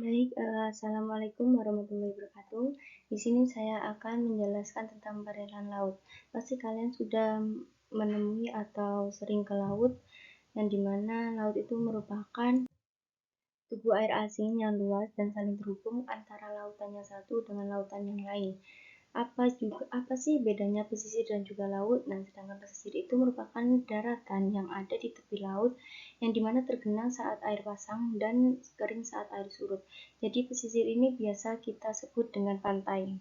Baik, assalamualaikum warahmatullahi wabarakatuh. Di sini saya akan menjelaskan tentang perairan laut. Pasti kalian sudah menemui atau sering ke laut, yang dimana laut itu merupakan tubuh air asing yang luas dan saling terhubung antara lautan yang satu dengan lautan yang lain. Apa sih bedanya pesisir dan juga laut? Nah, sedangkan pesisir itu merupakan daratan yang ada di tepi laut yang dimana tergenang saat air pasang dan kering saat air surut. Jadi pesisir ini biasa kita sebut dengan pantai.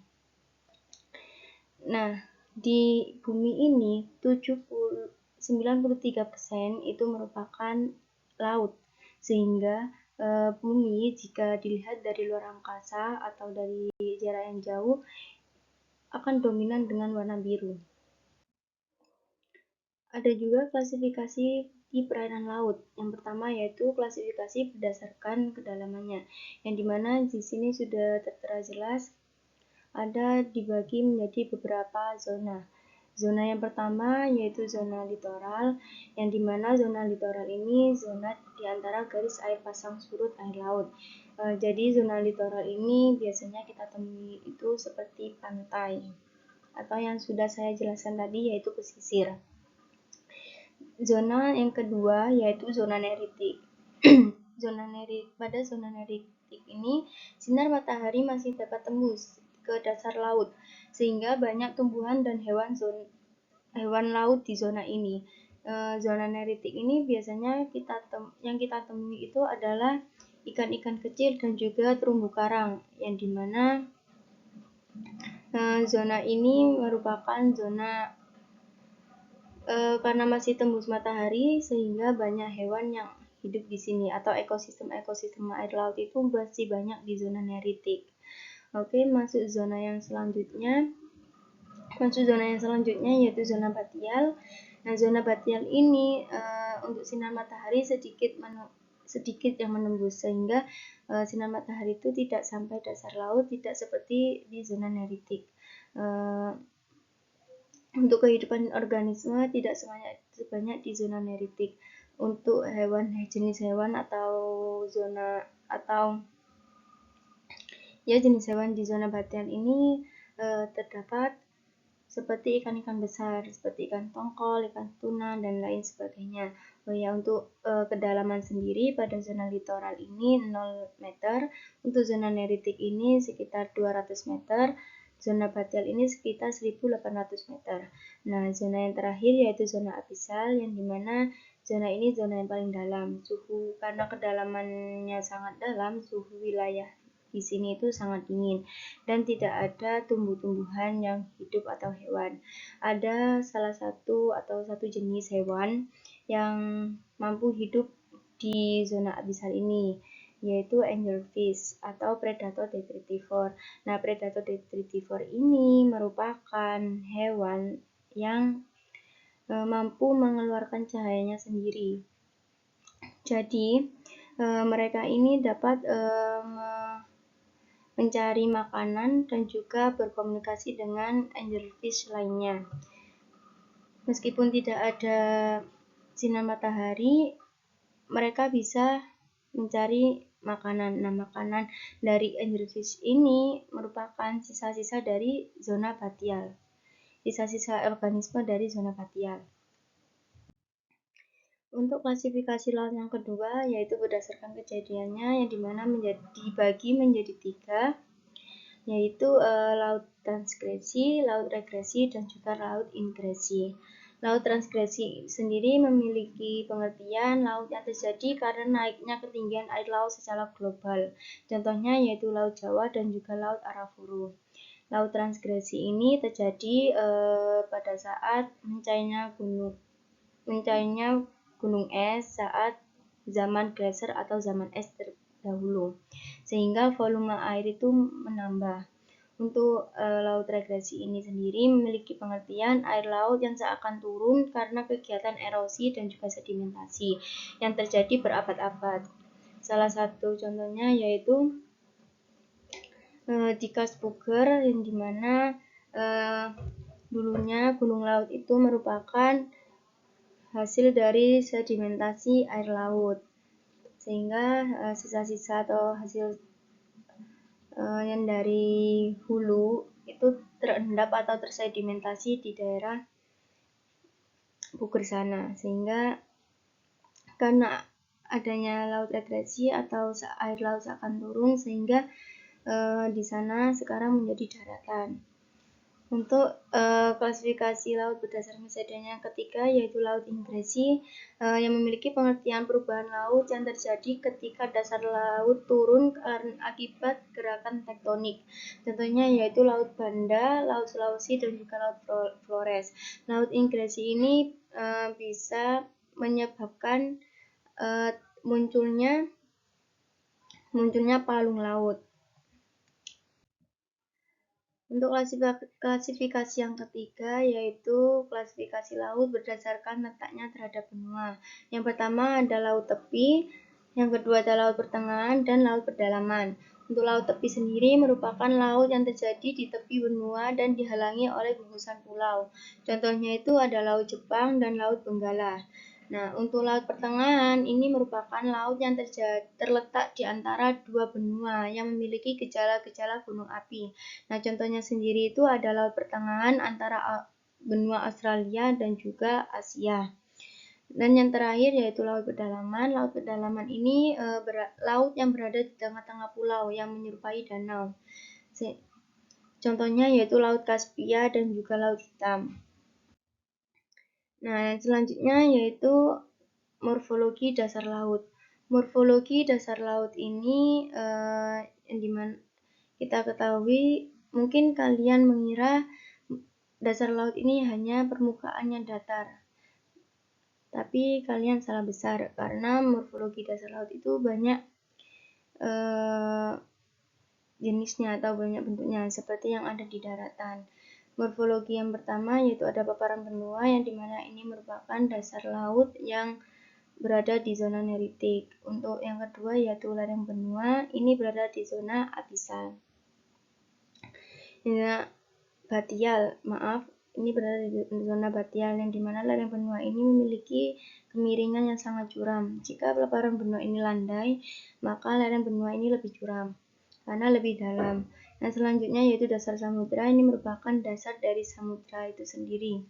Nah, di bumi ini 93% itu merupakan laut, sehingga bumi jika dilihat dari luar angkasa atau dari jarak yang jauh akan dominan dengan warna biru. Ada juga klasifikasi di perairan laut. Yang pertama yaitu klasifikasi berdasarkan kedalamannya, yang dimana di sini sudah tertera jelas ada dibagi menjadi beberapa zona. Zona yang pertama yaitu zona litoral, yang dimana zona litoral ini zona di antara garis air pasang surut air laut. Jadi zona litoral ini biasanya kita temui itu seperti pantai atau yang sudah saya jelaskan tadi yaitu pesisir. Zona yang kedua yaitu zona neritik. Pada zona neritik ini sinar matahari masih dapat tembus ke dasar laut sehingga banyak tumbuhan dan hewan laut di zona ini. Zona neritik ini biasanya yang kita temui itu adalah ikan-ikan kecil dan juga terumbu karang, yang dimana zona ini merupakan zona karena masih tembus matahari sehingga banyak hewan yang hidup di sini, atau ekosistem air laut itu masih banyak di zona neritik. Oke, masuk zona yang selanjutnya yaitu zona batial. Nah, zona batial ini untuk sinar matahari sedikit yang menembus sehingga sinar matahari itu tidak sampai dasar laut, tidak seperti di zona neritik. Untuk kehidupan organisme tidak sebanyak di zona neritik. Untuk jenis hewan jenis hewan di zona batial ini terdapat seperti ikan-ikan besar, seperti ikan tongkol, ikan tuna, dan lain sebagainya. Untuk kedalaman sendiri pada zona litoral ini 0 meter, untuk zona neritik ini sekitar 200 meter, zona batial ini sekitar 1800 meter. Nah, zona yang terakhir yaitu zona abisal, yang dimana zona ini zona yang paling dalam. Karena kedalamannya sangat dalam, suhu wilayah di sini itu sangat dingin dan tidak ada tumbuh-tumbuhan yang hidup atau hewan. Ada satu jenis hewan yang mampu hidup di zona abisal ini, yaitu angelfish atau predator detritivore. Nah, predator detritivore ini merupakan hewan yang mampu mengeluarkan cahayanya sendiri. Jadi, mereka ini dapat mencari makanan dan juga berkomunikasi dengan angelfish lainnya. Meskipun tidak ada sinar matahari, mereka bisa mencari makanan. Nah, makanan dari angelfish ini merupakan sisa-sisa dari zona batial, sisa-sisa organisme dari zona batial. Untuk klasifikasi laut yang kedua yaitu berdasarkan kejadiannya, yang dimana dibagi menjadi 3, yaitu laut transgresi, laut regresi, dan juga laut ingresi. Laut transgresi sendiri memiliki pengertian laut yang terjadi karena naiknya ketinggian air laut secara global. Contohnya yaitu Laut Jawa dan juga Laut Arafuru. Laut transgresi ini terjadi pada saat mencairnya gunung es saat zaman glacier atau zaman es terdahulu, sehingga volume air itu menambah. Untuk laut regresi ini sendiri memiliki pengertian air laut yang seakan turun karena kegiatan erosi dan juga sedimentasi yang terjadi berabad-abad. Salah satu contohnya yaitu di Kaspuker, yang dimana dulunya gunung laut itu merupakan hasil dari sedimentasi air laut, sehingga sisa-sisa atau hasil yang dari hulu itu terendap atau tersedimentasi di daerah Puger sana, sehingga karena adanya laut retreksi atau air laut akan turun, sehingga di sana sekarang menjadi daratan. Untuk klasifikasi laut berdasarkan metodenya yang ketiga, yaitu laut ingresi, yang memiliki pengertian perubahan laut yang terjadi ketika dasar laut turun akibat gerakan tektonik. Contohnya yaitu Laut Banda, Laut Sulawesi, dan juga Laut Flores. Laut ingresi ini bisa menyebabkan munculnya palung laut. Untuk klasifikasi yang ketiga, yaitu klasifikasi laut berdasarkan letaknya terhadap benua. Yang pertama ada laut tepi, yang kedua ada laut pertengahan, dan laut pedalaman. Untuk laut tepi sendiri merupakan laut yang terjadi di tepi benua dan dihalangi oleh gugusan pulau. Contohnya itu ada Laut Jepang dan Laut Benggala. Nah, untuk laut pertengahan ini merupakan laut yang terletak di antara dua benua yang memiliki gejala-gejala gunung api. Nah, contohnya sendiri itu ada laut pertengahan antara benua Australia dan juga Asia. Dan yang terakhir yaitu laut pedalaman. Laut pedalaman ini laut yang berada di tengah-tengah pulau yang menyerupai danau. Contohnya yaitu Laut Kaspia dan juga Laut Hitam. Nah, selanjutnya yaitu morfologi dasar laut. Morfologi dasar laut ini yang dimana kita ketahui, mungkin kalian mengira dasar laut ini hanya permukaannya datar. Tapi kalian salah besar, karena morfologi dasar laut itu banyak jenisnya atau banyak bentuknya, seperti yang ada di daratan. Morfologi yang pertama yaitu ada paparan benua, yang dimana ini merupakan dasar laut yang berada di zona neritik. Untuk yang kedua yaitu lereng benua, ini berada di zona abisal. Batial, ini berada di zona batial, yang dimana lereng benua ini memiliki kemiringan yang sangat curam. Jika peleparan benua ini landai, maka lereng benua ini lebih curam karena lebih dalam. Nah, selanjutnya yaitu dasar samudra, ini merupakan dasar dari samudra itu sendiri.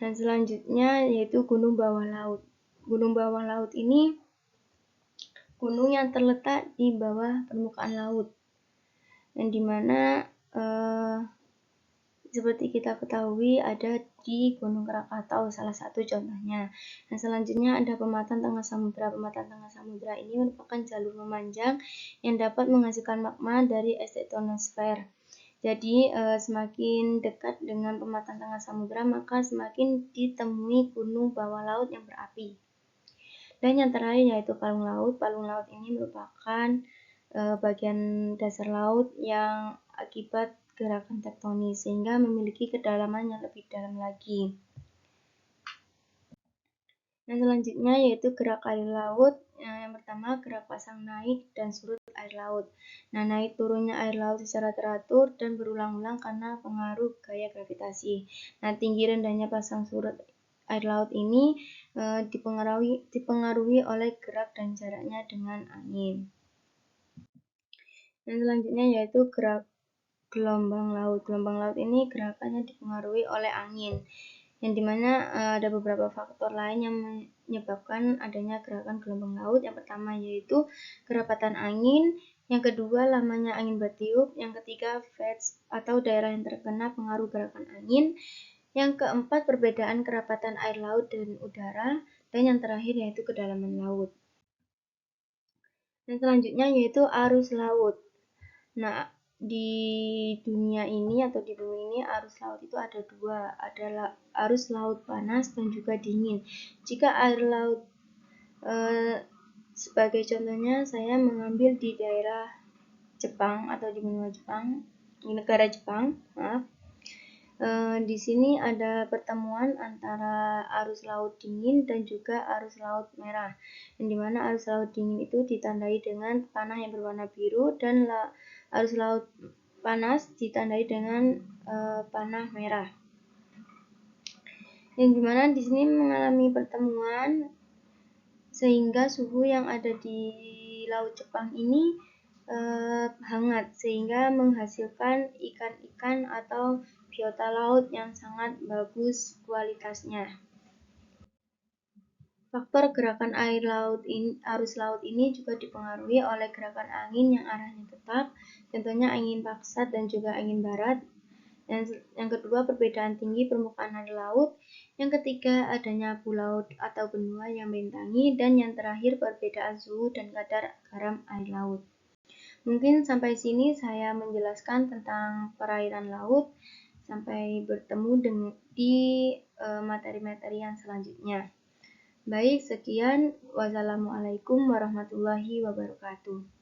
Dan selanjutnya yaitu gunung bawah laut. Gunung bawah laut ini gunung yang terletak di bawah permukaan laut, yang dimana seperti kita ketahui ada di Gunung Krakatau salah satu contohnya. Nah, selanjutnya ada pematang tengah samudra. Pematang tengah samudra ini merupakan jalur memanjang yang dapat menghasilkan magma dari es tektonosfer. Jadi semakin dekat dengan pematang tengah samudra, maka semakin ditemui gunung bawah laut yang berapi. Dan yang terakhir yaitu palung laut. Palung laut ini merupakan bagian dasar laut yang akibat gerakan tektonis, sehingga memiliki kedalaman yang lebih dalam lagi. Nah, selanjutnya yaitu gerak air laut. Yang pertama, gerak pasang naik dan surut air laut. Nah, naik turunnya air laut secara teratur dan berulang-ulang karena pengaruh gaya gravitasi. Nah, tinggi rendahnya pasang surut air laut ini dipengaruhi oleh gerak dan jaraknya dengan angin. Dan selanjutnya yaitu gerak gelombang laut. Gelombang laut ini gerakannya dipengaruhi oleh angin, yang dimana ada beberapa faktor lain yang menyebabkan adanya gerakan gelombang laut. Yang pertama yaitu kerapatan angin, yang kedua lamanya angin bertiup, yang ketiga fets atau daerah yang terkena pengaruh gerakan angin, yang keempat perbedaan kerapatan air laut dan udara, dan yang terakhir yaitu kedalaman laut. Dan selanjutnya yaitu arus laut. Nah, di dunia ini atau di bumi ini arus laut itu ada dua, adalah arus laut panas dan juga dingin. Jika air laut sebagai contohnya, saya mengambil di daerah Jepang atau di benua Jepang, di negara Jepang, maaf. Di sini ada pertemuan antara arus laut dingin dan juga arus laut merah, yang dimana arus laut dingin itu ditandai dengan tanah yang berwarna biru, dan arus laut panas ditandai dengan panah merah. Yang dimana di sini mengalami pertemuan sehingga suhu yang ada di Laut Jepang ini hangat, sehingga menghasilkan ikan-ikan atau biota laut yang sangat bagus kualitasnya. Faktor gerakan arus laut ini juga dipengaruhi oleh gerakan angin yang arahnya tetap, contohnya angin baksat dan juga angin barat. Yang kedua, perbedaan tinggi permukaan air laut. Yang ketiga, adanya pulau atau benua yang membentangi. Dan yang terakhir, perbedaan suhu dan kadar garam air laut. Mungkin sampai sini saya menjelaskan tentang perairan laut. Sampai bertemu di materi-materi yang selanjutnya. Baik, sekian. Wassalamualaikum warahmatullahi wabarakatuh.